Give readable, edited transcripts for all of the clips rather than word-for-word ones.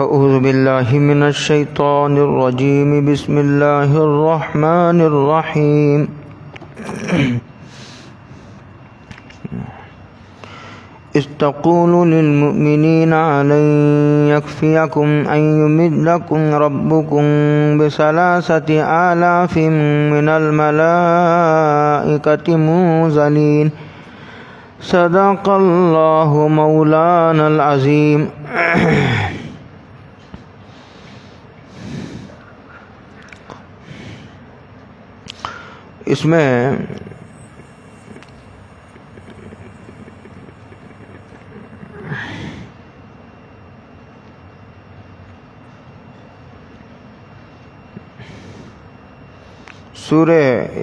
اعوذ باللہ من الشیطان الرجیم بسم اللہ الرحمن الرحیم اذ تقول للمؤمنین لن یکفیکم ان یمدکم ربکم بثلاثة آلاف من الملائکۃ منزلین صدق اللہ مولانا العظیم۔ اس میں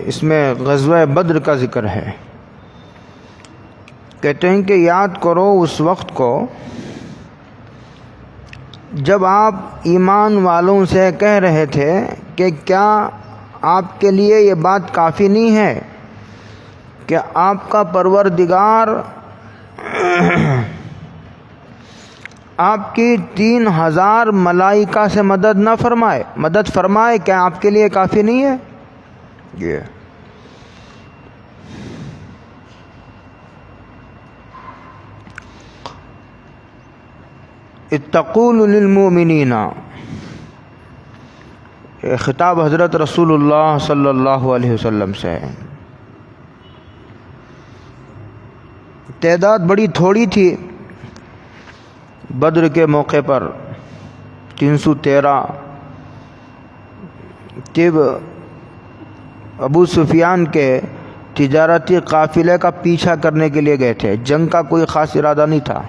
اس میں غزوہ بدر کا ذکر ہے۔ کہتے ہیں کہ یاد کرو اس وقت کو جب آپ ایمان والوں سے کہہ رہے تھے کہ کیا آپ کے لیے یہ بات کافی نہیں ہے کہ آپ کا پروردگار آپ کی 3000 ملائکہ سے مدد فرمائے، کیا آپ کے لیے کافی نہیں ہے؟ یہ اتقول للمؤمنین، خطاب حضرت رسول اللہ صلی اللہ علیہ وسلم سے ہے۔ تعداد بڑی تھوڑی تھی بدر کے موقع پر، 313۔ جب ابو سفیان کے تجارتی قافلے کا پیچھا کرنے کے لیے گئے تھے، جنگ کا کوئی خاص ارادہ نہیں تھا،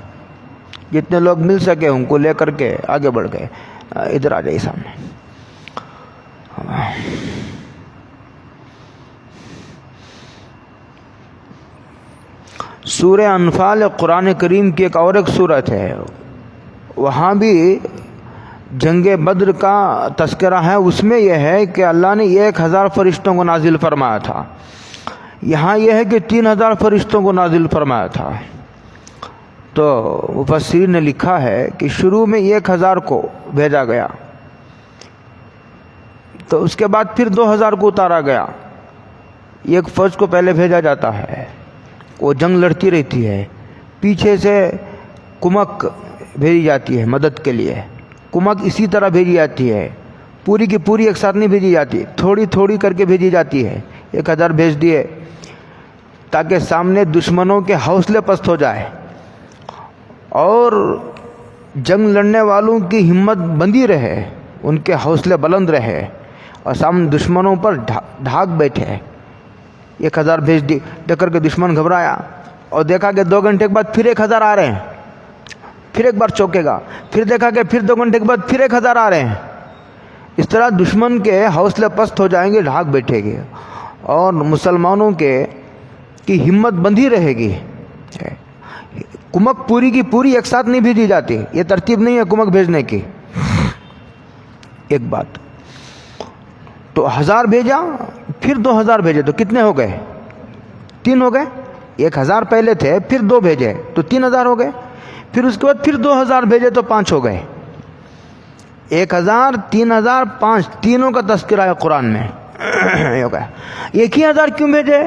جتنے لوگ مل سکے ان کو لے کر کے آگے بڑھ گئے۔ ادھر آ جائیے سامنے۔ سورہ انفال قرآن کریم کی اور ایک صورت ہے، وہاں بھی جنگ بدر کا تذکرہ ہے۔ اس میں یہ ہے کہ اللہ نے 1000 فرشتوں کو نازل فرمایا تھا، یہاں یہ ہے کہ 3000 فرشتوں کو نازل فرمایا تھا۔ تو مفسرین نے لکھا ہے کہ شروع میں 1000 کو بھیجا گیا، تو اس کے بعد پھر 2000 کو اتارا گیا۔ ایک فوج کو پہلے بھیجا جاتا ہے، وہ جنگ لڑتی رہتی ہے، پیچھے سے کمک بھیجی جاتی ہے مدد کے لیے۔ کمک اسی طرح بھیجی جاتی ہے، پوری کی پوری ایک ساتھ نہیں بھیجی جاتی، تھوڑی تھوڑی کر کے بھیجی جاتی ہے۔ 1000 بھیج دیے تاکہ سامنے دشمنوں کے حوصلے پست ہو جائے اور جنگ لڑنے والوں کی ہمت بندی رہے، ان کے حوصلے بلند رہے اور سامنے دشمنوں پر ڈھاک بیٹھے۔ 1000 بھیج دی، دیکھ کر کے دشمن گھبرایا اور دیکھا کہ 2 گھنٹے کے بعد پھر 1000 آ رہے ہیں، پھر ایک بار چوکے گا، پھر دیکھا کہ پھر 2 گھنٹے کے بعد پھر 1000 آ رہے ہیں۔ اس طرح دشمن کے حوصلے پست ہو جائیں گے، ڈھاک بیٹھے گی اور مسلمانوں کی ہمت بندھی رہے گی۔ کمک پوری کی پوری ایک ساتھ نہیں بھیجی جاتی، یہ ترتیب نہیں ہے کمک بھیجنے کی۔ ایک بات تو 1000 بھیجا، پھر 2000 بھیجے، تو کتنے ہو گئے؟ 3 ہو گئے۔ 1000 پہلے تھے، پھر 2 بھیجے تو 3000 ہو گئے، پھر اس کے بعد پھر 2000 بھیجے تو 5 ہو گئے۔ 1000 3000 5 تینوں کا تذکرہ ہے قرآن میں۔ ایک ہی 1000 کیوں بھیجے؟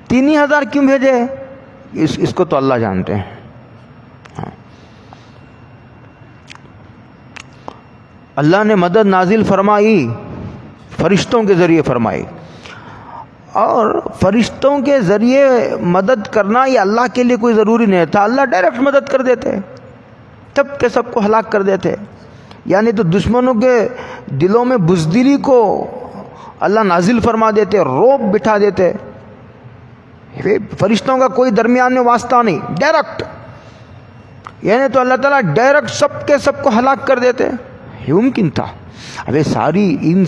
3000 کیوں بھیجے؟ اس کو تو اللہ جانتے ہیں۔ اللہ نے مدد نازل فرمائی، فرشتوں کے ذریعے فرمائی، اور فرشتوں کے ذریعے مدد کرنا یہ اللہ کے لیے کوئی ضروری نہیں تھا، اللہ ڈائریکٹ مدد کر دیتے، سب کے سب کو ہلاک کر دیتے۔ یعنی تو دشمنوں کے دلوں میں بزدلی کو اللہ نازل فرما دیتے، رعب بٹھا دیتے۔ فرشتوں کا کوئی درمیان میں واسطہ نہیں، ڈائریکٹ، یعنی تو اللہ تعالیٰ ڈائریکٹ سب کے سب کو ہلاک کر دیتے۔ یہ ممکن تھا؟ اب ان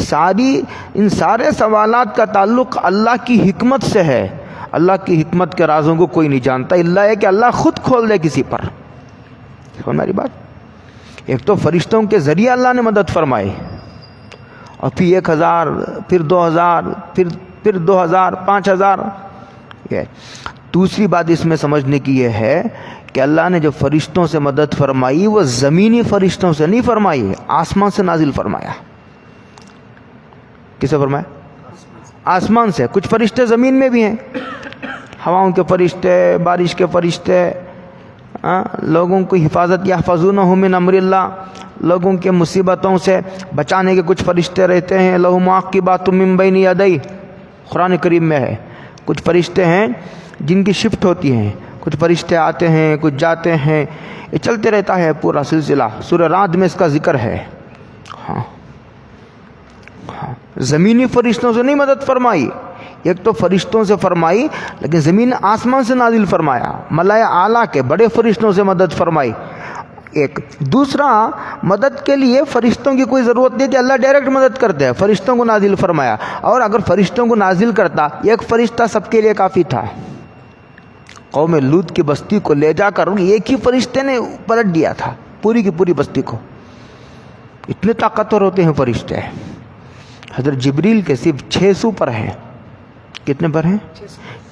سارے سوالات کا تعلق اللہ کی حکمت سے ہے۔ اللہ کی حکمت کے رازوں کو کوئی نہیں جانتا، اللہ ہے کہ اللہ خود کھول دے کسی پر۔ ہماری بات، ایک تو فرشتوں کے ذریعے اللہ نے مدد فرمائی، اور پھر 1000، پھر 2000، پھر 2000، 5000۔ دوسری بات اس میں سمجھنے کی یہ ہے کہ اللہ نے جو فرشتوں سے مدد فرمائی وہ زمینی فرشتوں سے نہیں فرمائی، آسمان سے نازل فرمایا۔ کسے فرمایا؟ آسمان سے۔ کچھ فرشتے زمین میں بھی ہیں، ہواؤں کے فرشتے، بارش کے فرشتے، لوگوں کی حفاظت، یحفظونہ من امر اللہ، لوگوں کے مصیبتوں سے بچانے کے کچھ فرشتے رہتے ہیں۔ لہ معقبات من بین یدیہ، قرآن کریم میں ہے۔ کچھ فرشتے ہیں جن کی شفٹ ہوتی ہیں، کچھ فرشتے آتے ہیں کچھ جاتے ہیں، یہ چلتے رہتا ہے پورا سلسلہ۔ سورہ رعد میں اس کا ذکر ہے۔ ہاں زمینی فرشتوں سے نہیں مدد فرمائی، ایک تو فرشتوں سے فرمائی لیکن زمین آسمان سے نازل فرمایا، ملائے اعلیٰ کے بڑے فرشتوں سے مدد فرمائی۔ ایک دوسرا، مدد کے لیے فرشتوں کی کوئی ضرورت نہیں تھی، اللہ ڈائریکٹ مدد کرتے ہیں، فرشتوں کو نازل فرمایا۔ اور اگر فرشتوں کو نازل کرتا، ایک فرشتہ سب کے لیے کافی تھا۔ قوم لوط کی بستی کو لے جا کر ایک ہی فرشتے نے پلٹ دیا تھا پوری کی پوری بستی کو، اتنے طاقتور ہوتے ہیں فرشتے۔ حضرت جبریل کے صرف 600 پر ہیں۔ کتنے پر ہیں؟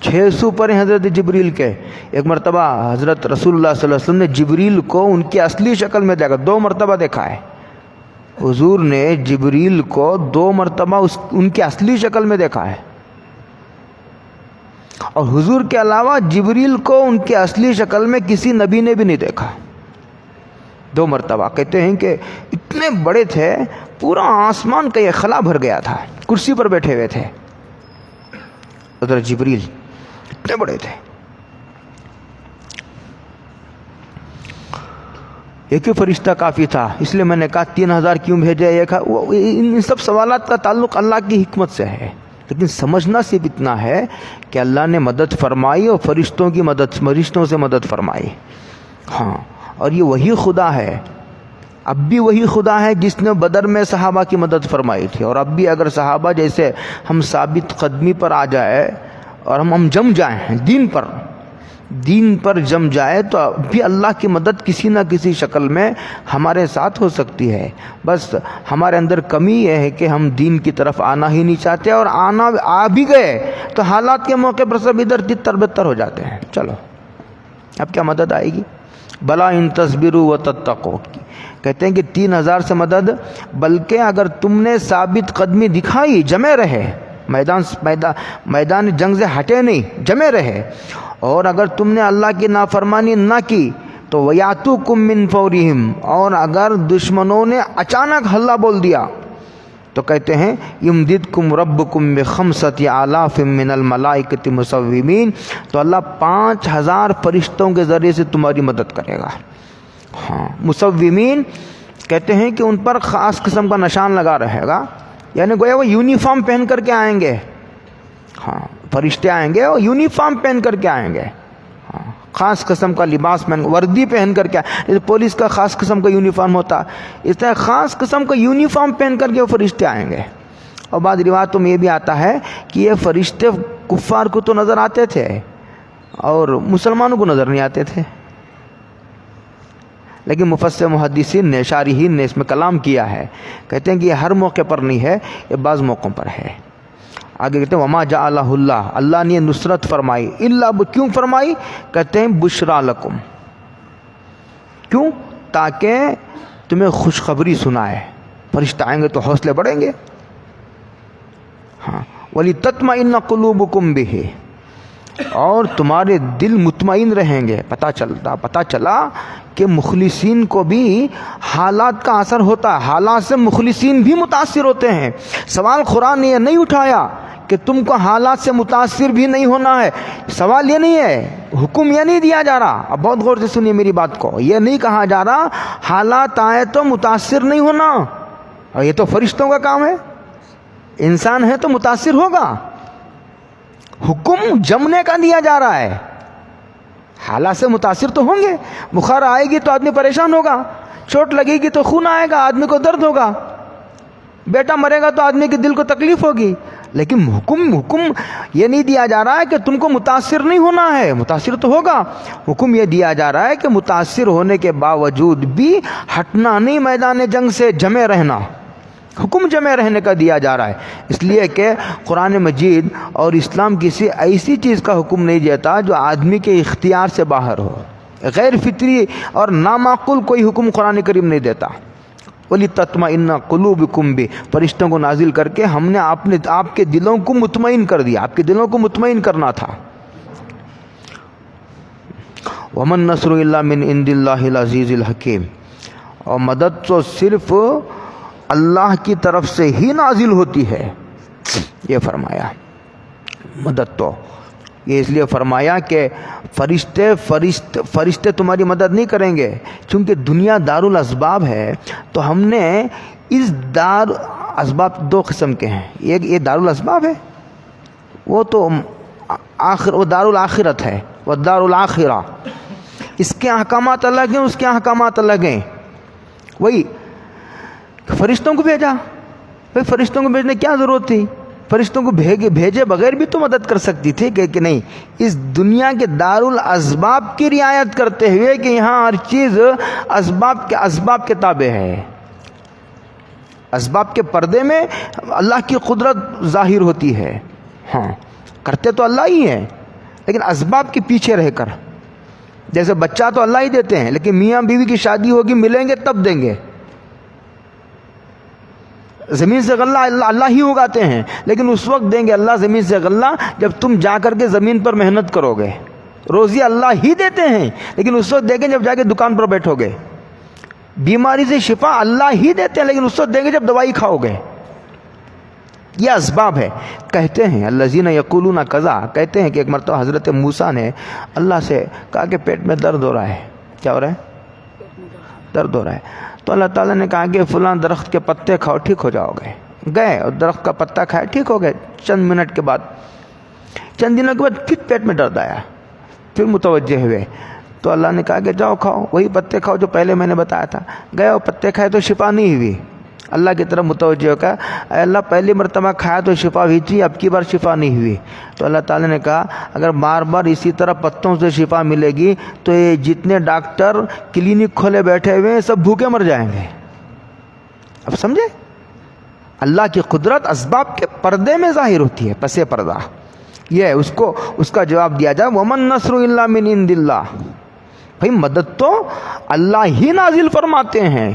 600 پر ہیں حضرت جبریل کے۔ ایک مرتبہ حضرت رسول اللہ صلی اللہ علیہ وسلم نے جبریل کو ان کی اصلی شکل میں دیکھا، 2 مرتبہ دیکھا ہے حضور نے جبریل کو 2 مرتبہ ان کی اصلی شکل میں دیکھا ہے، اور حضور کے علاوہ جبریل کو ان کی اصلی شکل میں کسی نبی نے بھی نہیں دیکھا۔ 2 مرتبہ کہتے ہیں کہ اتنے بڑے تھے، پورا آسمان کا یہ خلا بھر گیا تھا، کرسی پر بیٹھے ہوئے تھے حضرت جبریل، اتنے بڑے تھے۔ ایک ہی فرشتہ کافی تھا، اس لیے میں نے کہا 3000 کیوں بھیجے؟ ان سب سوالات کا تعلق اللہ کی حکمت سے ہے، لیکن سمجھنا صرف اتنا ہے کہ اللہ نے مدد فرمائی اور فرشتوں سے مدد فرمائی۔ ہاں، اور یہ وہی خدا ہے، اب بھی وہی خدا ہے جس نے بدر میں صحابہ کی مدد فرمائی تھی، اور اب بھی اگر صحابہ جیسے ہم ثابت قدمی پر آ جائے اور ہم جم جائیں دین پر جم جائے، تو اب بھی اللہ کی مدد کسی نہ کسی شکل میں ہمارے ساتھ ہو سکتی ہے۔ بس ہمارے اندر کمی یہ ہے کہ ہم دین کی طرف آنا ہی نہیں چاہتے، اور آ بھی گئے تو حالات کے موقع پر سب ادھر تر بتر ہو جاتے ہیں۔ چلو اب کیا مدد آئے گی؟ بلا ان تصبروا وتتقوا، کہتے ہیں کہ 3000 سے مدد، بلکہ اگر تم نے ثابت قدمی دکھائی، جمے رہے، میدان جنگ سے ہٹے نہیں، جمے رہے، اور اگر تم نے اللہ کی نافرمانی نہ کی تو وَيَأْتُوكُم مِّن فَوْرِهِمْ، اور اگر دشمنوں نے اچانک حلہ بول دیا تو کہتے ہیں یمددکم ربکم بخمسۃ آلاف من الملائکۃ مسومین، تو اللہ 5000 فرشتوں کے ذریعے سے تمہاری مدد کرے گا۔ ہاں، مسومین کہتے ہیں کہ ان پر خاص قسم کا نشان لگا رہے گا، یعنی گویا وہ یونیفارم پہن کر کے آئیں گے۔ ہاں، فرشتے آئیں گے اور یونیفارم پہن کر کے آئیں گے، ہاں، خاص قسم کا لباس پہن، وردی پہن کر کے، جیسے پولیس کا خاص قسم کا یونیفارم ہوتا ہے، اس طرح خاص قسم کا یونیفارم پہن کر کے وہ فرشتے آئیں گے۔ اور بعض روایتوں میں یہ بھی آتا ہے کہ یہ فرشتے کفار کو تو نظر آتے تھے اور مسلمانوں کو نظر نہیں آتے تھے، لیکن مفسر محدثین نے، شارحین نے اس میں کلام کیا ہے، کہتے ہیں کہ یہ ہر موقع پر نہیں ہے، یہ بعض موقعوں پر ہے۔ آگے کہتے ہیں وما جعلہ اللہ، اللہ نے نصرت فرمائی، اللہ کیوں فرمائی؟ کہتے ہیں بشرا لکم، کیوں؟ تاکہ تمہیں خوشخبری سنائے، فرشتہ آئیں گے تو حوصلے بڑھیں گے۔ ہاں، وَلِتَطْمَئِنَّ قُلُوبُكُمْ بِهِ، اور تمہارے دل مطمئن رہیں گے۔ پتہ چلا کہ مخلصین کو بھی حالات کا اثر ہوتا ہے، حالات سے مخلصین بھی متاثر ہوتے ہیں۔ سوال قرآن نے یہ نہیں اٹھایا کہ تم کو حالات سے متاثر بھی نہیں ہونا ہے، سوال یہ نہیں ہے، حکم یہ نہیں دیا جا رہا، اب بہت غور سے سنیے میری بات کو، یہ نہیں کہا جا رہا حالات آئے تو متاثر نہیں ہونا، اور یہ تو فرشتوں کا کام ہے، انسان ہے تو متاثر ہوگا، حکم جمنے کا دیا جا رہا ہے۔ حالات سے متاثر تو ہوں گے، بخار آئے گی تو آدمی پریشان ہوگا، چوٹ لگے گی تو خون آئے گا، آدمی کو درد ہوگا، بیٹا مرے گا تو آدمی کے دل کو تکلیف ہوگی، لیکن حکم یہ نہیں دیا جا رہا ہے کہ تم کو متاثر نہیں ہونا ہے، متاثر تو ہوگا، حکم یہ دیا جا رہا ہے کہ متاثر ہونے کے باوجود بھی ہٹنا نہیں، میدان جنگ سے جمے رہنا، حکم جمع رہنے کا دیا جا رہا ہے، اس لیے کہ قرآن مجید اور اسلام کسی ایسی چیز کا حکم نہیں دیتا جو آدمی کے اختیار سے باہر ہو۔ غیر فطری اور نامعقول کوئی حکم قرآن کریم نہیں دیتا. وَلِتَطْمَئِنَّ قُلُوبُكُمْ بِهِ, فرشتوں کو نازل کر کے ہم نے آپ کے دلوں کو مطمئن کر دیا, آپ کے دلوں کو مطمئن کرنا تھا. وَمَن نَّصْرُ إِلَّا مِنْ عِنْدِ اللَّهِ الْعَزِيزِ الْحَكِيمِ, اور مدد تو صرف اللہ کی طرف سے ہی نازل ہوتی ہے. یہ فرمایا مدد تو یہ اس لیے فرمایا کہ فرشتے تمہاری مدد نہیں کریں گے, چونکہ دنیا دار الاسباب ہے. تو ہم نے اس اسباب دو قسم کے ہیں. ایک یہ دار الاسباب ہے, وہ تو وہ دار الاخرت ہے, وہ دار الاخرہ, اس کے احکامات الگ ہیں, اس کے احکامات الگ ہیں. وہی فرشتوں کو بھیجا, بھائی فرشتوں کو بھیجنے کیا ضرورت تھی؟ فرشتوں کو بھیجے بغیر بھی تو مدد کر سکتی تھی کہ نہیں. اس دنیا کے دار الاسباب کی رعایت کرتے ہوئے کہ یہاں ہر چیز اسباب کے تابع ہے, اسباب کے پردے میں اللہ کی قدرت ظاہر ہوتی ہے. ہاں کرتے تو اللہ ہی ہیں, لیکن اسباب کے پیچھے رہ کر. جیسے بچہ تو اللہ ہی دیتے ہیں, لیکن میاں بیوی کی شادی ہوگی, ملیں گے تب دیں گے. زمین سے غلہ اللہ ہی اگاتے ہیں, لیکن اس وقت دیں گے اللہ زمین سے غلہ جب تم جا کر کے زمین پر محنت کرو گے. روزی اللہ ہی دیتے ہیں, لیکن اس وقت دیں گے جب جا کے دکان پر بیٹھو گے. بیماری سے شفا اللہ ہی دیتے ہیں, لیکن اس وقت دیں گے جب دوائی کھاؤ گے. یہ اسباب ہے. کہتے ہیں الذین یقولون کذا, کہتے ہیں کہ ایک مرتبہ حضرت موسیٰ نے اللہ سے کہا کہ پیٹ میں درد ہو رہا ہے. کیا ہو رہا ہے؟ درد ہو رہا ہے. تو اللہ تعالیٰ نے کہا کہ فلاں درخت کے پتے کھاؤ, ٹھیک ہو جاؤ گے. گئے اور درخت کا پتا کھایا, ٹھیک ہو گئے. چند منٹ کے بعد, چند دنوں کے بعد پھر پیٹ میں درد آیا, پھر متوجہ ہوئے. تو اللہ نے کہا کہ جاؤ کھاؤ, وہی پتے کھاؤ جو پہلے میں نے بتایا تھا. گئے اور پتے کھائے تو شفا نہیں ہوئی. اللہ کی طرف متوجہ ہو کہا اے اللہ پہلی مرتبہ کھایا تو شفا ہوئی تھی, اب کی بار شفا نہیں ہوئی. تو اللہ تعالیٰ نے کہا اگر بار بار اسی طرح پتوں سے شفا ملے گی تو یہ جتنے ڈاکٹر کلینک کھولے بیٹھے ہوئے ہیں سب بھوکے مر جائیں گے. اب سمجھے, اللہ کی قدرت اسباب کے پردے میں ظاہر ہوتی ہے, پس پردہ. یہ ہے اس کا جواب دیا جائے وَمَن نَّصْرُ إِلَّا مِنْ عِنْدِ اللَّهِ. بھائی مدد تو اللہ ہی نازل فرماتے ہیں,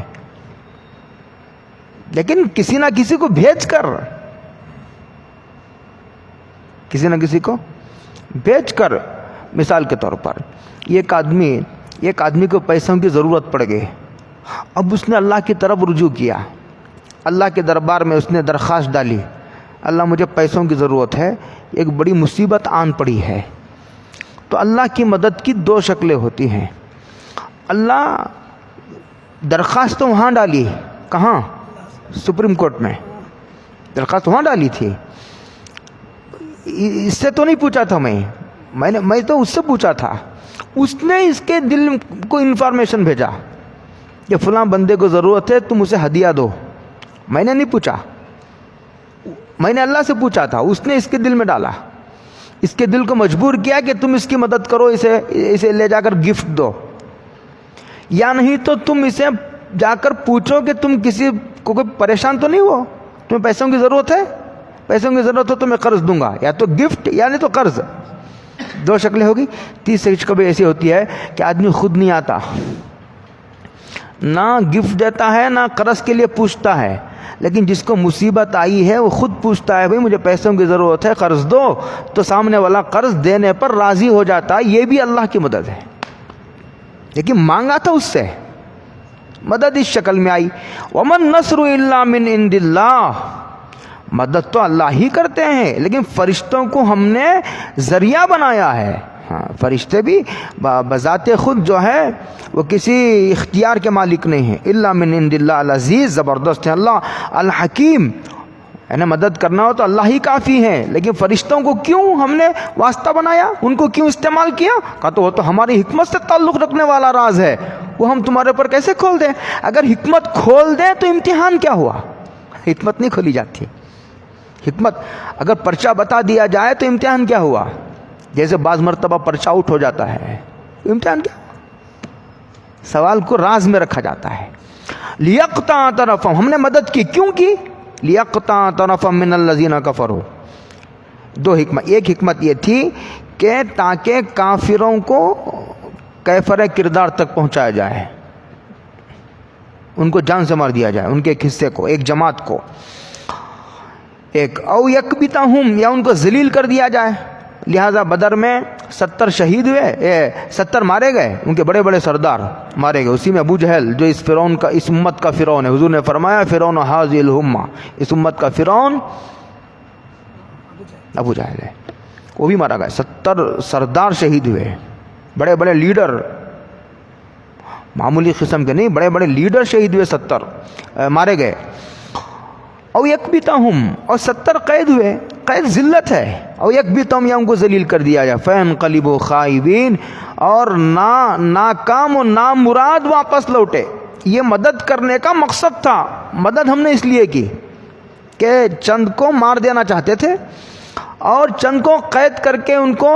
لیکن کسی نہ کسی کو بھیج کر, کسی نہ کسی کو بھیج کر. مثال کے طور پر ایک آدمی کو پیسوں کی ضرورت پڑ گئی. اب اس نے اللہ کی طرف رجوع کیا, اللہ کے دربار میں اس نے درخواست ڈالی, اللہ مجھے پیسوں کی ضرورت ہے, ایک بڑی مصیبت آن پڑی ہے. تو اللہ کی مدد کی دو شکلیں ہوتی ہیں. اللہ درخواست تو وہاں ڈالی, کہاں؟ سپریم کورٹ میں درخواست وہاں ڈالی تھی. اس سے تو نہیں پوچھا تھا, میں تو اس سے پوچھا تھا. اس نے اس کے دل کو انفارمیشن بھیجا کہ فلاں بندے کو ضرورت ہے, تم اسے ہدیہ دو. میں نے نہیں پوچھا, میں نے اللہ سے پوچھا تھا. اس نے اس کے دل میں ڈالا, اس کے دل کو مجبور کیا کہ تم اس کی مدد کرو, اسے لے جا کر گفٹ دو. یا نہیں تو تم اسے جا کر پوچھو کہ تم کسی کو کوئی پریشان تو نہیں ہو, تمہیں پیسوں کی ضرورت ہے, پیسوں کی ضرورت ہو تو میں قرض دوں گا, یا تو گفٹ یا نہیں تو قرض. دو شکلیں ہوگی. تیسری شکل ایسی ہوتی ہے کہ آدمی خود نہیں آتا, نہ گفٹ دیتا ہے نہ قرض کے لیے پوچھتا ہے, لیکن جس کو مصیبت آئی ہے وہ خود پوچھتا ہے بھئی مجھے پیسوں کی ضرورت ہے, قرض دو, تو سامنے والا قرض دینے پر راضی ہو جاتا ہے. یہ بھی اللہ کی مدد ہے, لیکن مانگا تھا اس سے. مدد اس شکل میں آئی. وَمَن نَّصْرُ إِلَّا مِنْ عِنْدِ اللَّهِ. مدد تو اللہ ہی کرتے ہیں, لیکن فرشتوں کو ہم نے ذریعہ بنایا ہے. ہاں فرشتے بھی بذات خود جو ہے وہ کسی اختیار کے مالک نہیں ہیں. الا من عند اللہ العزیز, زبردست ہے اللہ, الحکیم. یعنی مدد کرنا ہو تو اللہ ہی کافی ہیں, لیکن فرشتوں کو کیوں ہم نے واسطہ بنایا, ان کو کیوں استعمال کیا؟ کہا تو وہ تو ہماری حکمت سے تعلق رکھنے والا راز ہے, وہ ہم تمہارے اوپر کیسے کھول دیں؟ اگر حکمت کھول دیں تو امتحان کیا ہوا؟ حکمت نہیں کھولی جاتی. حکمت اگر پرچہ بتا دیا جائے تو امتحان کیا ہوا؟ جیسے بعض مرتبہ پرچہ آؤٹ ہو جاتا ہے, امتحان کیا؟ سوال کو راز میں رکھا جاتا ہے. لیقطع طرفا, ہم نے مدد کی, کیوں کی؟ لیقطع طرفا من الذین کفروا. دو حکمت. ایک حکمت یہ تھی کہ تاکہ کافروں کو کیفر کردار تک پہنچایا جائے، ان کو جان سے مار دیا جائے، ان کے ایک حصے کو، ایک جماعت کو، ایک او یکبتہم، یا ان کو ذلیل کر دیا جائے۔ لہذا بدر میں 70 شہید ہوئے، 70 مارے گئے، ان کے بڑے بڑے سردار مارے گئے، اسی میں ابو جہل جو اس فرعون کا، اس امت کا فرعون ہے، حضور نے فرمایا فرعون ھذہ الامہ، اس امت کا فرعون ابو جہل ہے، وہ بھی مارا گیا۔ 70 سردار شہید ہوئے، بڑے بڑے لیڈر، معمولی قسم کے نہیں، بڑے بڑے لیڈر شہید ہوئے، 70 مارے گئے۔ او یکبتہم، اور 70 قید ہوئے، قید ذلت ہے، او یکبتہم، یا ان کو ذلیل کر دیا جائے، فینقلبوا خائبین، اور ناکام و نامراد واپس لوٹے۔ یہ مدد کرنے کا مقصد تھا، مدد ہم نے اس لیے کی کہ چند کو مار دینا چاہتے تھے اور چند کو قید کر کے ان کو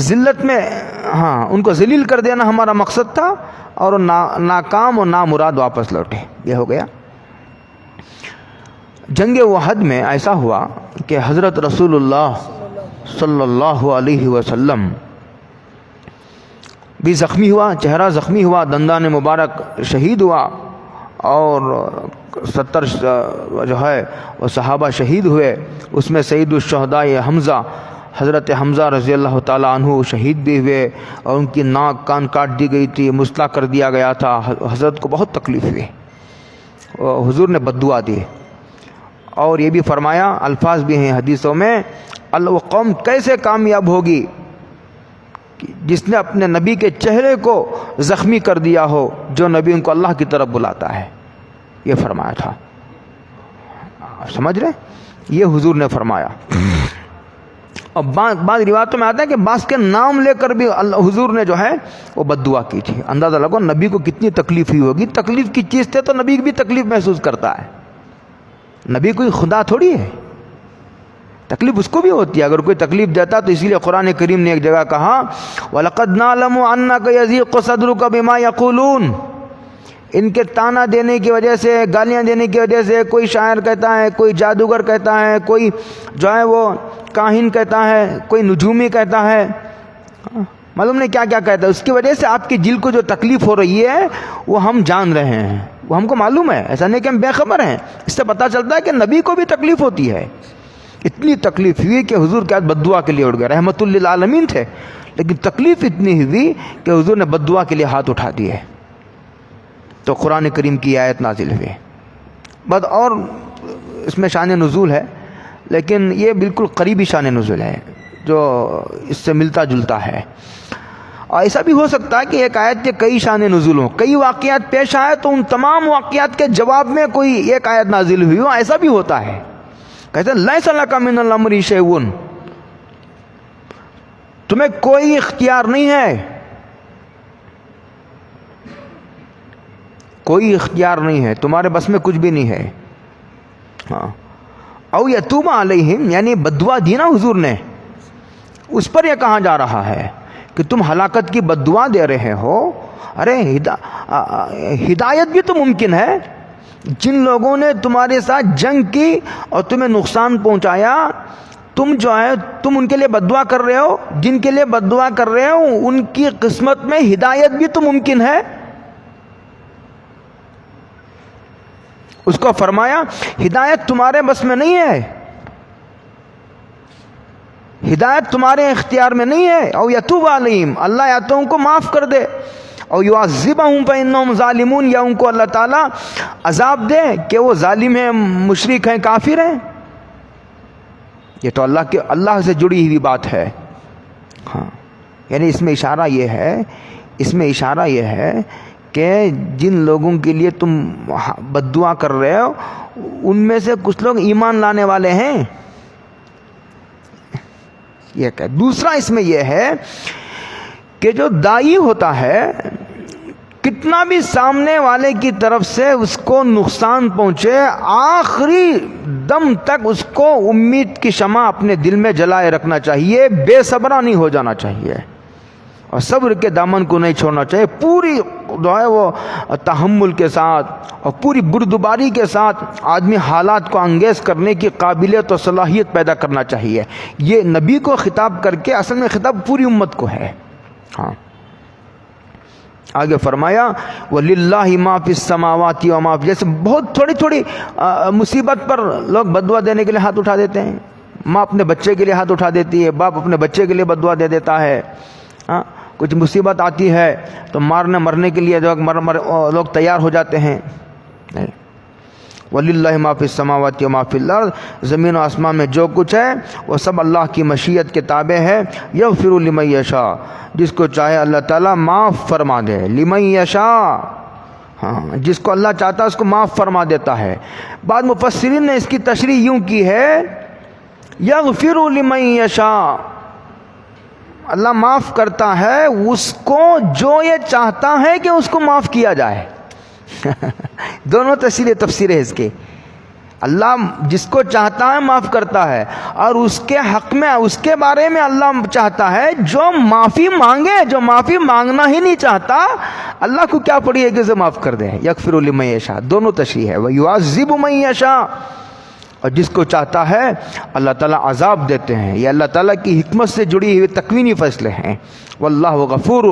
ذلت میں، ان کو ذلیل کر دینا ہمارا مقصد تھا، اور ناکام و نامراد واپس لوٹے، یہ ہو گیا۔ جنگ احد میں ایسا ہوا کہ حضرت رسول اللہ صلی اللہ علیہ وسلم بھی زخمی ہوا، چہرہ زخمی ہوا، دندان مبارک شہید ہوا، اور 70 جو ہے وہ صحابہ شہید ہوئے، اس میں سید الشہداء حمزہ، حضرت حمزہ رضی اللہ تعالیٰ عنہ شہید بھی ہوئے، اور ان کی ناک کان کاٹ دی گئی تھی، مسلح کر دیا گیا تھا، حضرت کو بہت تکلیف ہوئی، حضور نے بد دعا دی، اور یہ بھی فرمایا، الفاظ بھی ہیں حدیثوں میں، وہ قوم کیسے کامیاب ہوگی جس نے اپنے نبی کے چہرے کو زخمی کر دیا ہو، جو نبی ان کو اللہ کی طرف بلاتا ہے، یہ فرمایا تھا، سمجھ رہے، یہ حضور نے فرمایا۔ اور بعض روایتوں میں آتا ہے کہ بعض کے نام لے کر بھی حضور نے جو ہے وہ بد دعا کی تھی۔ اندازہ لگو نبی کو کتنی تکلیف ہوئی ہوگی، تکلیف کی چیز تھے تو نبی بھی تکلیف محسوس کرتا ہے، نبی کوئی خدا تھوڑی ہے، تکلیف اس کو بھی ہوتی ہے، اگر کوئی تکلیف دیتا تو اسی لیے قرآن کریم نے ایک جگہ کہا وَلَقَدْ نَعْلَمُ أَنَّكَ يَضِيقُ صَدْرُكَ بِمَا يَقُولُونَ، ان کے تانا دینے کی وجہ سے، گالیاں دینے کی وجہ سے، کوئی شاعر کہتا ہے، کوئی جادوگر کہتا ہے، کوئی جو ہے وہ کاہن کہتا ہے، کوئی نجومی کہتا ہے، معلوم نہیں کیا کیا کہتا ہے، اس کی وجہ سے آپ کی دل کو جو تکلیف ہو رہی ہے وہ ہم جان رہے ہیں، وہ ہم کو معلوم ہے، ایسا نہیں کہ ہم بے خبر ہیں، اس سے پتہ چلتا ہے کہ نبی کو بھی تکلیف ہوتی ہے۔ اتنی تکلیف ہوئی کہ حضور کے ہاتھ بد دعا کے لیے اٹھ گئے، رحمت للعالمین تھے، لیکن تکلیف اتنی ہوئی کہ حضور نے بد دعا کے لیے ہاتھ اٹھا دیے، تو قرآن کریم کی آیت نازل ہوئی۔ بس اور اس میں شان نزول ہے، لیکن یہ بالکل قریبی شان نزول ہے جو اس سے ملتا جلتا ہے۔ اور ایسا بھی ہو سکتا ہے کہ ایک آیت کے کئی شان نزول ہوں، کئی واقعات پیش آئے تو ان تمام واقعات کے جواب میں کوئی ایک آیت نازل ہوئی ہو، ایسا بھی ہوتا ہے۔ کہتے ہیں لیس لک من الامر شیء، تمہیں کوئی اختیار نہیں ہے، کوئی اختیار نہیں ہے، تمہارے بس میں کچھ بھی نہیں ہے۔ او یتوب علیہم، یعنی بد دعا دی نا حضور نے، اس پر یہ کہا جا رہا ہے کہ تم ہلاکت کی بد دعا دے رہے ہو، ارے ہدایت بھی تو ممکن ہے۔ جن لوگوں نے تمہارے ساتھ جنگ کی اور تمہیں نقصان پہنچایا، تم جو ہے تم ان کے لیے بد دعا کر رہے ہو، جن کے لیے بد دعا کر رہے ہو ان کی قسمت میں ہدایت بھی تو ممکن ہے۔ اس کو فرمایا ہدایت تمہارے بس میں نہیں ہے، ہدایت تمہارے اختیار میں نہیں ہے۔ او یتوب علیہم، اللہ یا تو ان کو معاف کر دے، او یعذبہم فانہم ظالمون، یا ان کو اللہ تعالیٰ عذاب دے کہ وہ ظالم ہیں، مشرک ہیں، کافر ہیں۔ یہ تو اللہ سے جڑی ہوئی بات ہے۔ یعنی اس میں اشارہ یہ ہے کہ جن لوگوں کے لیے تم بد دعا کر رہے ہو ان میں سے کچھ لوگ ایمان لانے والے ہیں، یہ کہ دوسرا اس میں یہ ہے کہ جو دائی ہوتا ہے کتنا بھی سامنے والے کی طرف سے اس کو نقصان پہنچے، آخری دم تک اس کو امید کی شمع اپنے دل میں جلائے رکھنا چاہیے، بے صبرا نہیں ہو جانا چاہیے، اور صبر کے دامن کو نہیں چھوڑنا چاہیے، پوری جو ہے وہ تحمل کے ساتھ اور پوری بردباری کے ساتھ آدمی حالات کو انگیز کرنے کی قابلیت اور صلاحیت پیدا کرنا چاہیے۔ یہ نبی کو خطاب کر کے اصل میں خطاب پوری امت کو ہے۔ آگے فرمایا وَلِلَّهِ مَا فِي السَّمَاوَاتِ وَمَا فِي، جیسے بہت تھوڑی تھوڑی مصیبت پر لوگ بددعا دینے کے لیے ہاتھ اٹھا دیتے ہیں. ماں اپنے بچے کے لیے ہاتھ اٹھا دیتی ہے، باپ اپنے بچے کے لیے بددعا دے دیتا ہے. کچھ مصیبت آتی ہے تو مرنے کے لیے لوگ تیار ہو جاتے ہیں. وَلِلَّهِ مَا فِي السَّمَاوَاتِ وَمَا فِي الْأَرْضِ، زمین و آسمان میں جو کچھ ہے وہ سب اللہ کی مشیت کے تابع ہے. یغفر لمن یشاء، جس کو چاہے اللہ تعالیٰ معاف فرما دے. لمن یشاء، ہاں، جس کو اللہ چاہتا ہے اس کو معاف فرما دیتا ہے. بعض مفسرین نے اس کی تشریح یوں کی ہے یغفر لمن یشاء، اللہ معاف کرتا ہے اس کو جو یہ چاہتا ہے کہ اس کو معاف کیا جائے. دونوں تفسیر ہے اس کے. اللہ جس کو چاہتا ہے معاف کرتا ہے، اور اس کے حق میں، اس کے بارے میں اللہ چاہتا ہے جو معافی مانگے. جو معافی مانگنا ہی نہیں چاہتا اللہ کو کیا پڑی ہے کہ اسے معاف کر دے. یغفر لمن یشاء، دونوں تشریح ہے. وَيُعَذِّبُ مَن یشاء، اور جس کو چاہتا ہے اللہ تعالیٰ عذاب دیتے ہیں. یہ اللہ تعالیٰ کی حکمت سے جڑی ہوئی تکوینی فیصلے ہیں. واللہ غفور،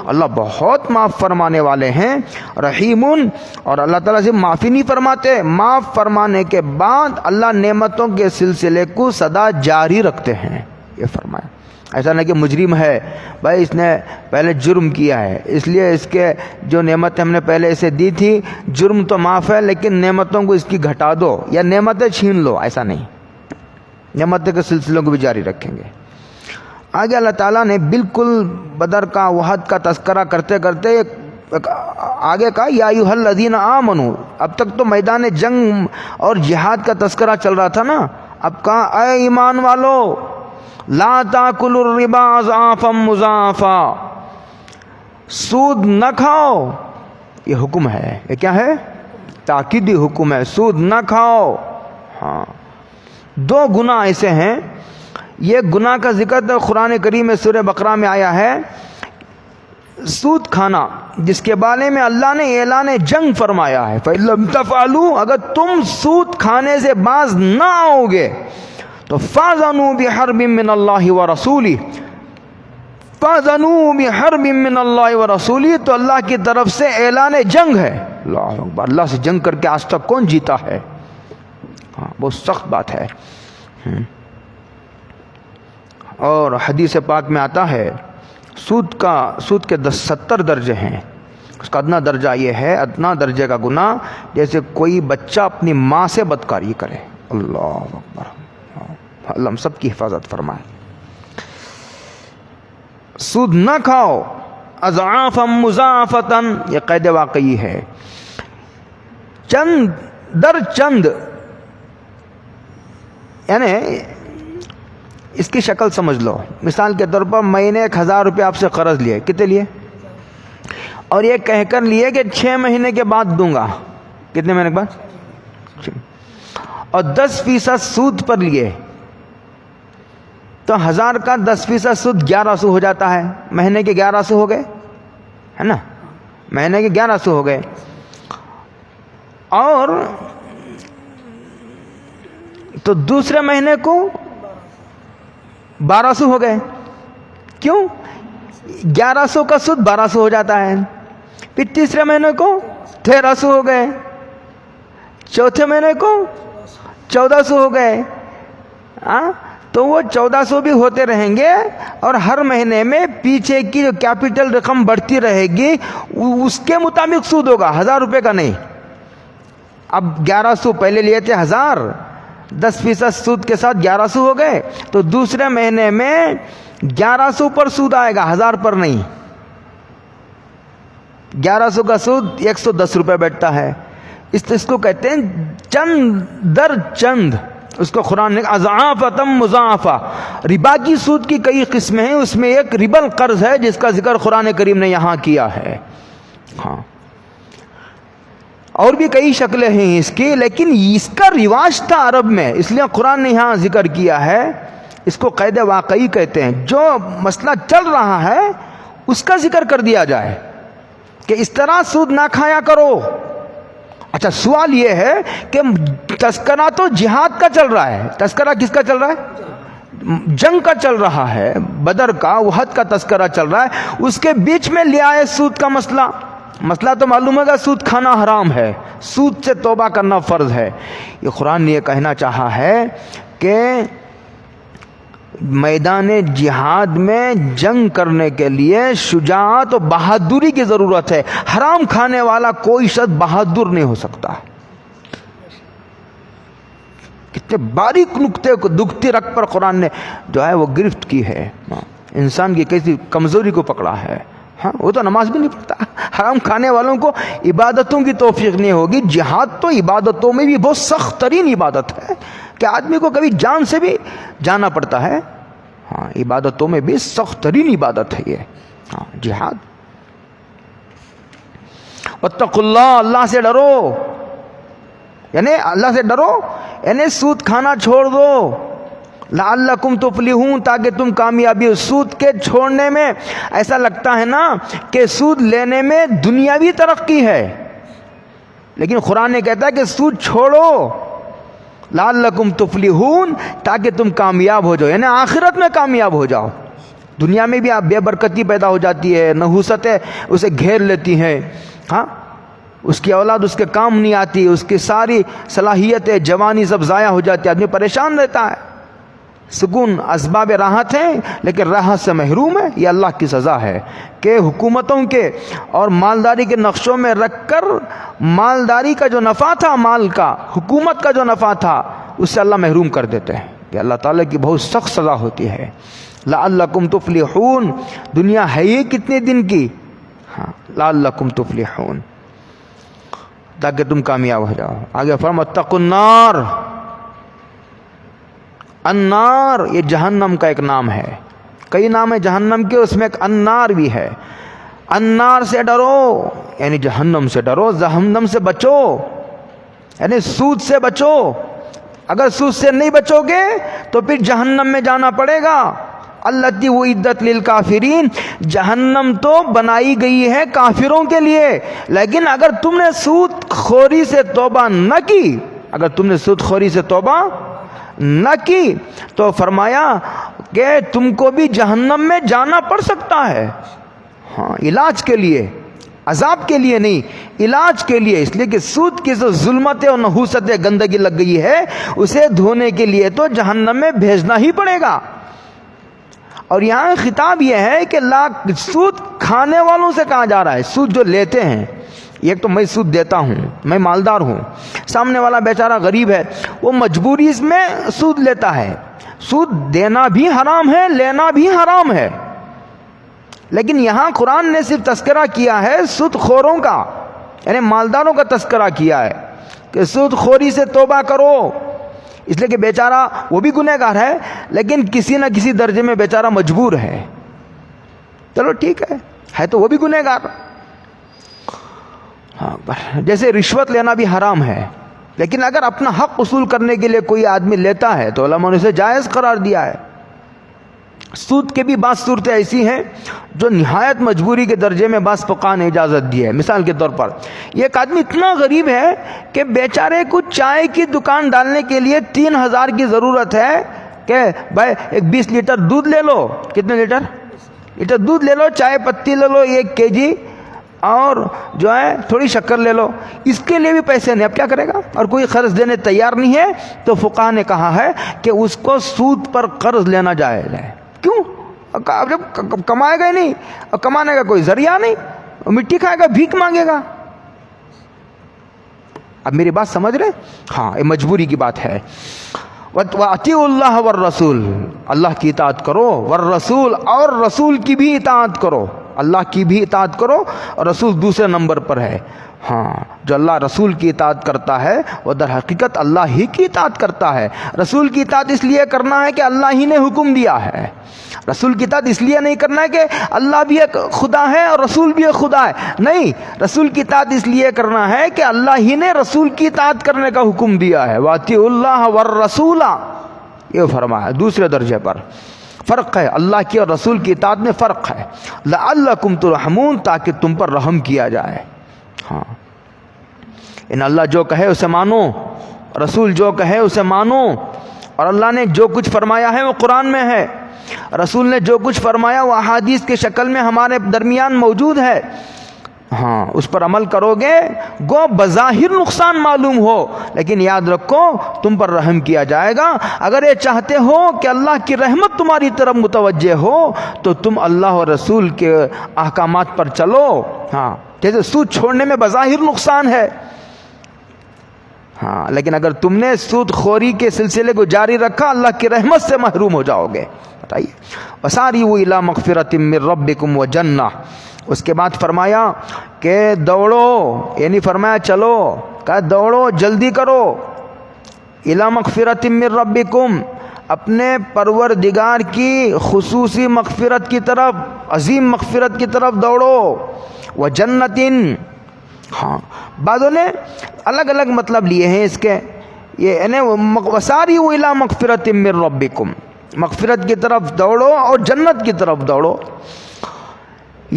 اللہ بہت معاف فرمانے والے ہیں. رحیم، اور اللہ تعالیٰ سے معافی نہیں فرماتے، معاف فرمانے کے بعد اللہ نعمتوں کے سلسلے کو سدا جاری رکھتے ہیں. یہ فرمایا ایسا نہیں کہ مجرم ہے بھائی، اس نے پہلے جرم کیا ہے اس لیے اس کے جو نعمتیں ہم نے پہلے اسے دی تھی، جرم تو معاف ہے لیکن نعمتوں کو اس کی گھٹا دو یا نعمتیں چھین لو. ایسا نہیں، نعمتوں کے سلسلوں کو بھی جاری رکھیں گے. آگے اللہ تعالیٰ نے بالکل بدر کا، وحد کا تذکرہ کرتے کرتے آگے کہا یا ایھا الذین آمنوا. اب تک تو میدان جنگ اور جہاد کا تذکرہ چل رہا تھا نا، اب کہا اے ایمان والو لا تاکلوا الربا اضعافا مضاعفا، سود نہ کھاؤ. یہ حکم ہے، یہ کیا ہے؟ تاکیدی حکم ہے، سود نہ کھاؤ. ہاں، دو گناہ ایسے ہیں. یہ گناہ کا ذکر تو قرآن کریم میں سورہ بقرہ میں آیا ہے، سود کھانا، جس کے بارے میں اللہ نے اعلان جنگ فرمایا ہے. فَإِن لَّمْ تَفْعَلُوا، اگر تم سود کھانے سے باز نہ آؤ گے تو فَأْذَنُوا بِحَرْبٍ مِّنَ اللَّهِ وَرَسُولِهِ، فَأْذَنُوا بِحَرْبٍ مِّنَ اللَّهِ وَرَسُولِهِ، تو اللہ کی طرف سے اعلان جنگ ہے. اللہ اکبر، اللہ سے جنگ کر کے آج تک کون جیتا ہے؟ ہاں، بہت سخت بات ہے. اور حدیث پاک میں آتا ہے سود کے 70 درجے ہیں. اس کا ادنا درجہ یہ ہے، ادنا درجے کا گناہ جیسے کوئی بچہ اپنی ماں سے بدکاری کرے. اللہ اکبر، اللہ ہم سب کی حفاظت فرمائے. سود نہ کھاؤ، اضعافا مضاعفتا، یہ قید واقعی ہے. چند در چند، یعنی اس کی شکل سمجھ لو. مثال کے طور پر میں نے 1000 روپے آپ سے قرض لیے. کتنے لیے؟ اور یہ کہہ کر لیے کہ 6 مہینے کے بعد دوں گا. کتنے مہینے کے بعد؟ اور 10% سود پر لیے تو 1000 کا 10% سود 1100 ہو جاتا ہے. مہینے کے 1100 ہو گئے، ہے نا، مہینے کے 1100 ہو گئے. اور تو دوسرے مہینے کو 1200 ہو گئے. کیوں؟ 1100 کا سود 1200 ہو جاتا ہے. پھر تیسرے مہینے کو 1300 ہو گئے، چوتھے مہینے کو 1400 ہو گئے. تو وہ 1400 بھی ہوتے رہیں گے، اور ہر مہینے میں پیچھے کی جو کیپٹل رقم بڑھتی رہے گی اس کے مطابق سود ہوگا، 1000 روپے کا نہیں. اب 1100 پہلے لیے تھے 1000، 10% سود کے ساتھ 1100 ہو گئے، تو دوسرے مہینے میں 1100 پر سود آئے گا، 1000 پر نہیں. 1100 کا سود 110 روپے بیٹھتا ہے. اس کو کہتے ہیں چند در چند. اس کو قرآن نے اضعافا مضاعفا. ربا کی سود کی کئی قسمیں ہیں، اس میں ایک ربا القرض ہے جس کا ذکر قرآن کریم نے یہاں کیا ہے. ہاں، اور بھی کئی شکلیں ہیں اس کی، لیکن اس کا رواج تھا عرب میں، اس لیے قرآن نے یہاں ذکر کیا ہے. اس کو قید واقعی کہتے ہیں. جو مسئلہ چل رہا ہے اس کا ذکر کر دیا جائے کہ اس طرح سود نہ کھایا کرو. اچھا، سوال یہ ہے کہ تذکرہ تو جہاد کا چل رہا ہے. تذکرہ کس کا چل رہا ہے؟ جنگ کا چل رہا ہے، بدر کا، احد کا تذکرہ چل رہا ہے، اس کے بیچ میں لے آئے سود کا مسئلہ تو معلوم ہوگا سود کھانا حرام ہے، سود سے توبہ کرنا فرض ہے۔ یہ قرآن نے یہ کہنا چاہا ہے کہ میدان جہاد میں جنگ کرنے کے لیے شجاعت و بہادری کی ضرورت ہے، حرام کھانے والا کوئی شخص بہادر نہیں ہو سکتا۔ کتنے باریک نقطے کو دکھتی رکھ پر قرآن نے جو ہے وہ گرفت کی ہے، انسان کی کیسی کمزوری کو پکڑا ہے۔ ہاں وہ تو نماز بھی نہیں پڑھتا، حرام کھانے والوں کو عبادتوں کی توفیق نہیں ہوگی۔ جہاد تو عبادتوں میں بھی بہت سخت ترین عبادت ہے کہ آدمی کو کبھی جان سے بھی جانا پڑتا ہے۔ ہاں عبادتوں میں بھی سخت ترین عبادت ہے یہ، ہاں جہاد۔ واتقوا اللہ، اللہ سے ڈرو، یعنی اللہ سے ڈرو یعنی سود کھانا چھوڑ دو، لعلکم تفلحون، تاکہ تم کامیابی ہو۔ سود کے چھوڑنے میں ایسا لگتا ہے نا کہ سود لینے میں دنیاوی ترقی ہے، لیکن قرآن نے کہتا ہے کہ سود چھوڑو، لعلکم تفلحون، تاکہ تم کامیاب ہو جاؤ، یعنی آخرت میں کامیاب ہو جاؤ۔ دنیا میں بھی آپ بے برکتی پیدا ہو جاتی ہے، نحوستیں اسے گھیر لیتی ہیں، ہاں اس کی اولاد اس کے کام نہیں آتی، اس کی ساری صلاحیتیں جوانی سب ضائع ہو جاتی ہے، آدمی پریشان رہتا ہے۔ سکون اسباب راحت ہیں لیکن راحت سے محروم ہے۔ یہ اللہ کی سزا ہے کہ حکومتوں کے اور مالداری کے نقشوں میں رکھ کر مالداری کا جو نفع تھا، مال کا، حکومت کا جو نفع تھا، اس سے اللہ محروم کر دیتے ہیں۔ یہ اللہ تعالیٰ کی بہت سخت سزا ہوتی ہے۔ لعلکم تفلحون، دنیا ہے یہ کتنے دن کی، ہاں لعلکم تفلحون، تاکہ تم کامیاب ہو جاؤ۔ آگے فرمایا اتقوا النار، النار یہ جہنم کا ایک نام ہے، کئی نام ہے جہنم کے، اس میں ایک النار بھی ہے۔ النار سے ڈرو یعنی جہنم سے ڈرو، جہنم سے بچو یعنی سود سے بچو۔ اگر سود سے نہیں بچو گے تو پھر جہنم میں جانا پڑے گا۔ التی اعدت للکافرین، جہنم تو بنائی گئی ہے کافروں کے لیے، لیکن اگر تم نے سود خوری سے توبہ نہ کی، اگر تم نے سود خوری سے توبہ نہ کی تو فرمایا کہ تم کو بھی جہنم میں جانا پڑ سکتا ہے۔ ہاں علاج کے لیے، عذاب کے لیے نہیں، علاج کے لیے، اس لیے کہ سود کی جو ظلمتیں اور نحوستیں گندگی لگ گئی ہے اسے دھونے کے لیے تو جہنم میں بھیجنا ہی پڑے گا۔ اور یہاں خطاب یہ ہے کہ سود کھانے والوں سے کہا جا رہا ہے، سود جو لیتے ہیں، ایک تو میں سود دیتا ہوں، میں مالدار ہوں، سامنے والا بیچارہ غریب ہے، وہ مجبوری میں سود لیتا ہے۔ سود دینا بھی حرام ہے، لینا بھی حرام ہے، لیکن یہاں قرآن نے صرف تذکرہ کیا ہے سود خوروں کا، یعنی مالداروں کا تذکرہ کیا ہے کہ سود خوری سے توبہ کرو، اس لیے کہ بیچارہ وہ بھی گنہگار ہے لیکن کسی نہ کسی درجے میں بیچارہ مجبور ہے۔ چلو ٹھیک ہے تو وہ بھی گنہگار۔ جیسے رشوت لینا بھی حرام ہے، لیکن اگر اپنا حق وصول کرنے کے لیے کوئی آدمی لیتا ہے تو علماء نے اسے جائز قرار دیا ہے۔ سود کے بھی بعض صورتیں ایسی ہیں جو نہایت مجبوری کے درجے میں بعض فقہاء نے اجازت دی ہے۔ مثال کے طور پر یہ ایک آدمی اتنا غریب ہے کہ بیچارے کو چائے کی دکان ڈالنے کے لیے 3000 کی ضرورت ہے کہ بھائی ایک 20 لیٹر دودھ لے لو، کتنے لیٹر دودھ لے لو، چائے پتی لے لو 1 kg، اور جو ہے تھوڑی شکر لے لو، اس کے لیے بھی پیسے نہیں، اب کیا کرے گا؟ اور کوئی قرض دینے تیار نہیں ہے، تو فقہاء نے کہا ہے کہ اس کو سود پر قرض لینا جائز ہے۔ کیوں؟ جب کمائے گا ہی نہیں، اور کمانے کا کوئی ذریعہ نہیں، مٹی کھائے گا، بھیک مانگے گا۔ اب میری بات سمجھ رہے؟ ہاں یہ مجبوری کی بات ہے۔ وَأَطِيعُوا اللَّهَ وَالرَّسُولَ، اللہ کی اطاعت کرو، والرسول، اور رسول کی بھی اطاعت کرو، اللہ کی بھی اطاعت کرو، اور رسول دوسرے نمبر پر ہے۔ ہاں جو اللہ رسول کی اطاعت کرتا ہے وہ در حقیقت اللہ ہی کی اطاعت کرتا ہے۔ رسول کی اطاعت اس لیے کرنا ہے کہ اللہ ہی نے حکم دیا ہے، رسول کی اطاعت اس لیے نہیں کرنا ہے کہ اللہ بھی ایک خدا ہے اور رسول بھی ایک خدا ہے، نہیں، رسول کی اطاعت اس لیے کرنا ہے کہ اللہ ہی نے رسول کی اطاعت کرنے کا حکم دیا ہے۔ وَأَطِيعُوا اللَّهَ وَالرَّسُولَ، یہ فرمایا دوسرے درجے پر۔ فرق ہے، اللہ کی اور رسول کی اطاعت میں فرق ہے۔ لعلکم ترحمون، تاکہ تم پر رحم کیا جائے۔ ہاں ان اللہ جو کہے اسے مانو، رسول جو کہے اسے مانو، اور اللہ نے جو کچھ فرمایا ہے وہ قرآن میں ہے، رسول نے جو کچھ فرمایا وہ احادیث کی شکل میں ہمارے درمیان موجود ہے. ہاں اس پر عمل کرو گے گو بظاہر نقصان معلوم ہو، لیکن یاد رکھو تم پر رحم کیا جائے گا. اگر یہ چاہتے ہو کہ اللہ کی رحمت تمہاری طرف متوجہ ہو تو تم اللہ اور رسول کے احکامات پر چلو. ہاں جیسے سود چھوڑنے میں بظاہر نقصان ہے، ہاں لیکن اگر تم نے سود خوری کے سلسلے کو جاری رکھا اللہ کی رحمت سے محروم ہو جاؤ گے. بتائیے وَسَارِعُوا إِلَىٰ مَغْفِرَةٍ مِّن رَّبِّكُمْ وَجَنَّةٍ. اس کے بعد فرمایا کہ دوڑو، یعنی فرمایا چلو، کہا دوڑو جلدی کرو، اِلَىٰ مَغْفِرَةٍ مِّن رَّبِّكُمْ، اپنے پروردگار کی خصوصی مغفرت کی طرف، عظیم مغفرت کی طرف دوڑو. وَجَنَّةٍ، ہاں بعضوں نے الگ الگ مطلب لیے ہیں اس کے، یہ یعنی وَسَارِعُوا إِلَىٰ مَغْفِرَةٍ مِّن رَّبِّكُمْ، مغفرت کی طرف دوڑو اور جنت کی طرف دوڑو.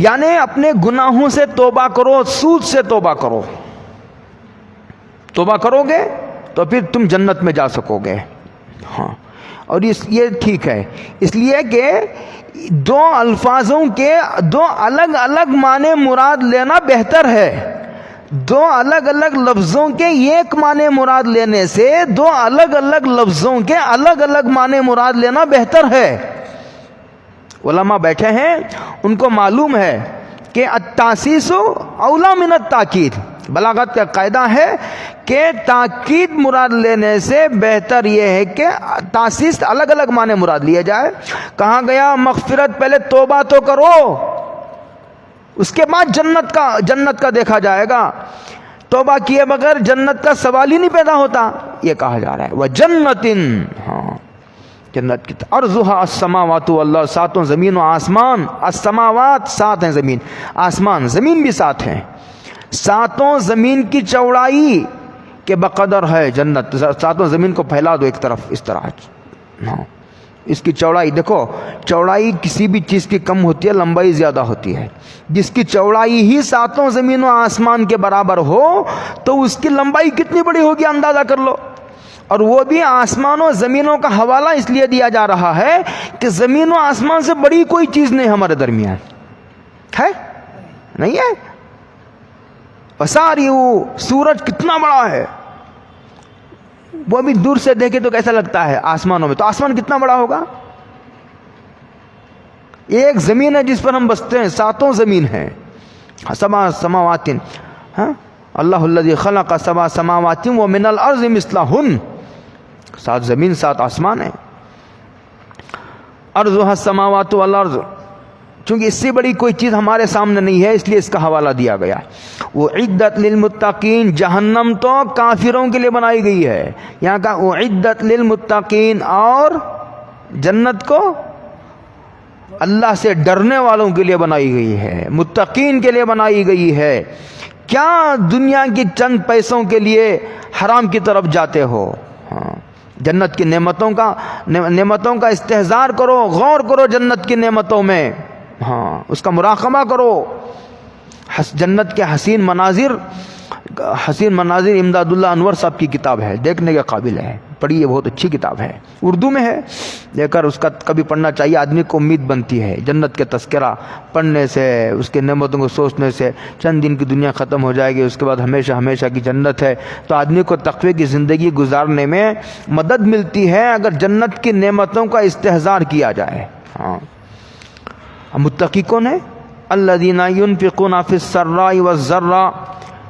یعنی اپنے گناہوں سے توبہ کرو، سود سے توبہ کرو. توبہ کرو گے تو پھر تم جنت میں جا سکو گے. ہاں اور یہ ٹھیک ہے، اس لیے کہ دو الفاظوں کے دو الگ الگ معنی مراد لینا بہتر ہے. دو الگ الگ لفظوں کے ایک معنی مراد لینے سے دو الگ الگ لفظوں کے الگ الگ معنی مراد لینا بہتر ہے. علماء بیٹھے ہیں، ان کو معلوم ہے کہ التاسیس اولا من التاکید. بلاغت کا قاعدہ ہے کہ تاکید مراد لینے سے بہتر یہ ہے کہ تاسیس الگ الگ معنی مراد لیا جائے. کہا گیا مغفرت پہلے توبہ تو کرو، اس کے بعد جنت کا دیکھا جائے گا. توبہ کیے بغیر جنت کا سوال ہی نہیں پیدا ہوتا، یہ کہا جا رہا ہے. وَجَنَّةٍ، ہاں جنت کی عرضها السماوات والارض، ساتوں زمین و آسمان. السماوات سات ہیں، زمین آسمان، زمین بھی سات ہیں. ساتوں زمین کی چوڑائی کے بقدر ہے جنت. ساتوں زمین کو پھیلا دو ایک طرف اس طرح. ہاں اس کی چوڑائی دیکھو، چوڑائی کسی بھی چیز کی کم ہوتی ہے، لمبائی زیادہ ہوتی ہے. جس کی چوڑائی ہی ساتوں زمین و آسمان کے برابر ہو تو اس کی لمبائی کتنی بڑی ہوگی اندازہ کر لو. اور وہ بھی آسمان و زمینوں کا حوالہ اس لیے دیا جا رہا ہے کہ زمین و آسمان سے بڑی کوئی چیز نہیں ہمارے درمیان ہے، نہیں ہے. وَسَارِعُوا، سورج کتنا بڑا ہے، وہ بھی دور سے دیکھے تو کیسا لگتا ہے آسمانوں میں، تو آسمان کتنا بڑا ہوگا. ایک زمین ہے جس پر ہم بستے ہیں، ساتوں زمین ہیں. سبع سماوات، ہاں اللہ الذی خلق سبع سماوات ومن الارض مثلہن، سات زمین سات آسمان ہیں. ارضها السماوات والارض، چونکہ اس سے بڑی کوئی چیز ہمارے سامنے نہیں ہے اس لیے اس کا حوالہ دیا گیا. وہ عدت للمتقین، جہنم تو کافروں کے لیے بنائی گئی ہے، یہاں کا وہ عدت للمتقین، اور جنت کو اللہ سے ڈرنے والوں کے لیے بنائی گئی ہے، متقین کے لیے بنائی گئی ہے. کیا دنیا کی چند پیسوں کے لیے حرام کی طرف جاتے ہو؟ ہاں جنت کی نعمتوں کا استحضار کرو، غور کرو جنت کی نعمتوں میں، ہاں اس کا مراقبہ کرو. جنت کے حسین مناظر امداد اللہ انور صاحب کی کتاب ہے، دیکھنے کے قابل ہے، پڑھیے، بہت اچھی کتاب ہے، اردو میں ہے، لے کر اس کا کبھی پڑھنا چاہیے. آدمی کو امید بنتی ہے جنت کے تذکرہ پڑھنے سے، اس کے نعمتوں کو سوچنے سے. چند دن کی دنیا ختم ہو جائے گی، اس کے بعد ہمیشہ ہمیشہ کی جنت ہے. تو آدمی کو تقوی کی زندگی گزارنے میں مدد ملتی ہے اگر جنت کی نعمتوں کا استحضار کیا جائے. ہاں متقی کون ہے؟ الذین ينفقون فی السراء والضراء،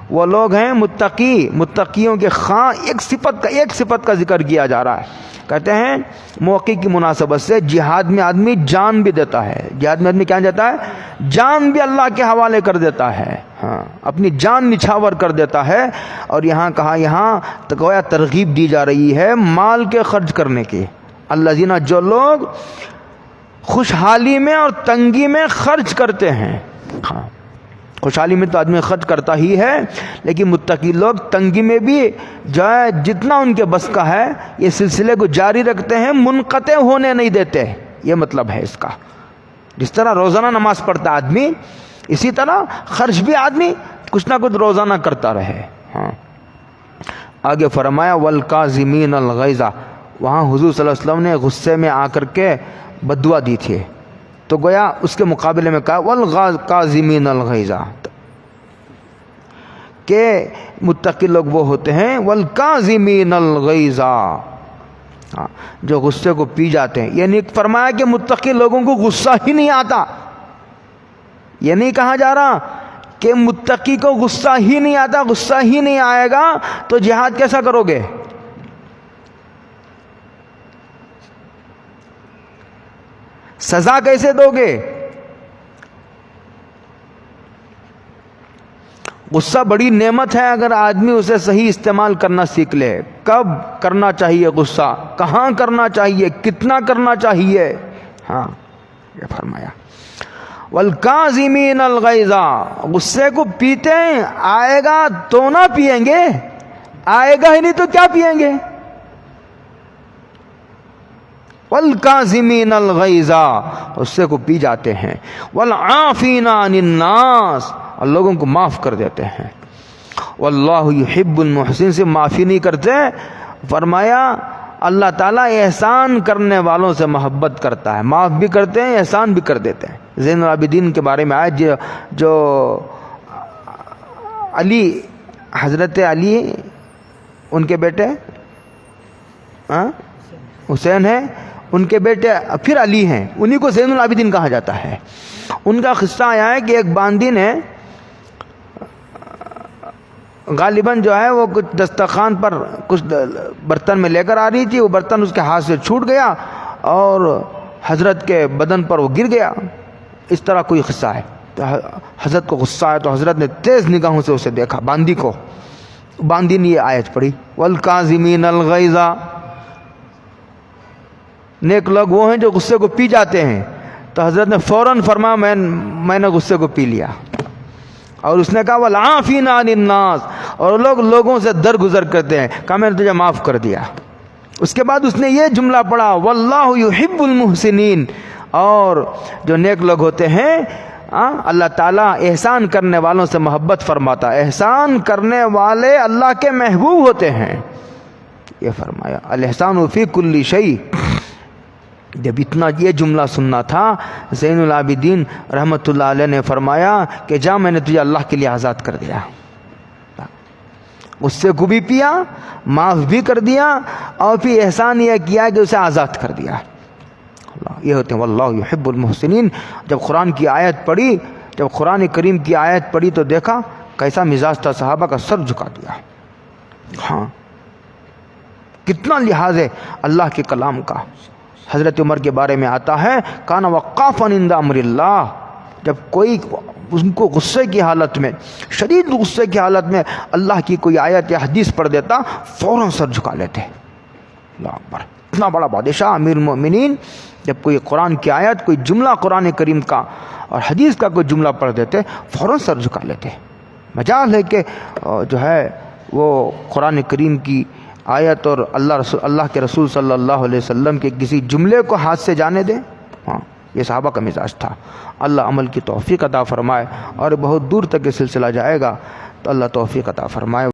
وہ لوگ ہیں متقی. متقیوں کے خاں ایک صفت کا ذکر کیا جا رہا ہے. کہتے ہیں موقع کی مناسبت سے جہاد میں آدمی جان بھی دیتا ہے. جہاد میں آدمی کیا دیتا ہے؟ جان بھی اللہ کے حوالے کر دیتا ہے. ہاں اپنی جان نچھاور کر دیتا ہے. اور یہاں کہا، یہاں گویا ترغیب دی جا رہی ہے مال کے خرچ کرنے کی. الذین، جو لوگ خوشحالی میں اور تنگی میں خرچ کرتے ہیں. ہاں خوشحالی میں تو آدمی خرچ کرتا ہی ہے، لیکن متقی لوگ تنگی میں بھی جو ہے جتنا ان کے بس کا ہے یہ سلسلے کو جاری رکھتے ہیں، منقطع ہونے نہیں دیتے. یہ مطلب ہے اس کا. جس طرح روزانہ نماز پڑھتا آدمی، اسی طرح خرچ بھی آدمی کچھ نہ کچھ روزانہ کرتا رہے. ہاں آگے فرمایا والکاظمین الغیظ، وہاں حضور صلی اللہ علیہ وسلم نے غصے میں آ کر کے بددعا دی تھی، تو گویا اس کے مقابلے میں کہا والکاظمین الغیظ، کہ متقی لوگ وہ ہوتے ہیں والکاظمین الغیظ، جو غصے کو پی جاتے ہیں. یعنی فرمایا کہ متقی لوگوں کو غصہ ہی نہیں آتا. یہ نہیں کہا جا رہا کہ متقی کو غصہ ہی نہیں آتا. غصہ ہی نہیں آئے گا تو جہاد کیسا کرو گے؟ سزا کیسے دو گے؟ غصہ بڑی نعمت ہے اگر آدمی اسے صحیح استعمال کرنا سیکھ لے. کب کرنا چاہیے غصہ، کہاں کرنا چاہیے، کتنا کرنا چاہیے. ہاں یہ فرمایا والکاظمین الغیظ، غصے کو پیتے ہیں، آئے گا تو نہ پیئیں گے، آئے گا ہی نہیں تو کیا پیئیں گے. والکاظمین الغیظ، غصے کو پی جاتے ہیں. والعافین عن الناس، اور لوگوں کو معاف کر دیتے ہیں. واللہ یحب المحسنین، سے معافی نہیں کرتے. فرمایا اللہ تعالیٰ احسان کرنے والوں سے محبت کرتا ہے، معاف بھی کرتے ہیں، احسان بھی کر دیتے ہیں. زین العابدین کے بارے میں آئے جو علی، حضرت علی ان کے بیٹے حسین ہیں، ان کے بیٹے پھر علی ہیں، انہی کو زین العابدین کہا جاتا ہے. ان کا قصہ آیا ہے کہ ایک باندی نے غالباً جو ہے وہ کچھ دسترخوان پر کچھ برتن میں لے کر آ رہی تھی، وہ برتن اس کے ہاتھ سے چھوٹ گیا اور حضرت کے بدن پر وہ گر گیا. اس طرح کوئی قصہ ہے. تو حضرت کو غصہ آیا تو حضرت نے تیز نگاہوں سے اسے دیکھا، باندی کو. باندی نے یہ آیت پڑھی والکاظمین الغیظ. نیک لوگ وہ ہیں جو غصے کو پی جاتے ہیں. تو حضرت نے فوراً فرمایا میں نے غصے کو پی لیا. اور اس نے کہا والعافین عن الناس، اور لوگوں سے درگزر کرتے ہیں. کہا میں نے تجھے معاف کر دیا. اس کے بعد اس نے یہ جملہ پڑھا واللہ یحب المحسنین، اور جو نیک لوگ ہوتے ہیں اللہ تعالیٰ احسان کرنے والوں سے محبت فرماتا ہے. احسان کرنے والے اللہ کے محبوب ہوتے ہیں. یہ فرمایا الاحسان فی کل شیء. جب اتنا یہ جملہ سننا تھا، زین العابدین رحمۃ اللہ علیہ نے فرمایا کہ جا میں نے تجھے اللہ کے لیے آزاد کر دیا. غصے کو بھی پیا، معاف بھی کر دیا، اور پھر احسان یہ کیا کہ اسے آزاد کر دیا. یہ ہوتے ہیں واللہ یحب المحسنین. جب قرآن کی آیت پڑھی، جب قرآن کریم کی آیت پڑھی تو دیکھا کیسا مزاج تھا صحابہ کا، سر جھکا دیا. ہاں کتنا لحاظ ہے اللہ کے کلام کا. حضرت عمر کے بارے میں آتا ہے کان وقافا عند امر اللہ، جب کوئی ان کو غصے کی حالت میں، شدید غصے کی حالت میں اللہ کی کوئی آیت یا حدیث پڑھ دیتا فوراً سر جھکا لیتے. اللہ اکبر. اتنا بڑا بادشاہ امیر المؤمنین جب کوئی قرآن کی آیت، کوئی جملہ قرآن کریم کا اور حدیث کا کوئی جملہ پڑھ دیتے فوراً سر جھکا لیتے. مجال ہے کہ جو ہے وہ قرآن کریم کی آیت اور اللہ کے رسول صلی اللہ علیہ وسلم کے کسی جملے کو ہاتھ سے جانے دیں. ہاں یہ صحابہ کا مزاج تھا. اللہ عمل کی توفیق عطا فرمائے، اور بہت دور تک یہ سلسلہ جائے گا تو اللہ توفیق عطا فرمائے.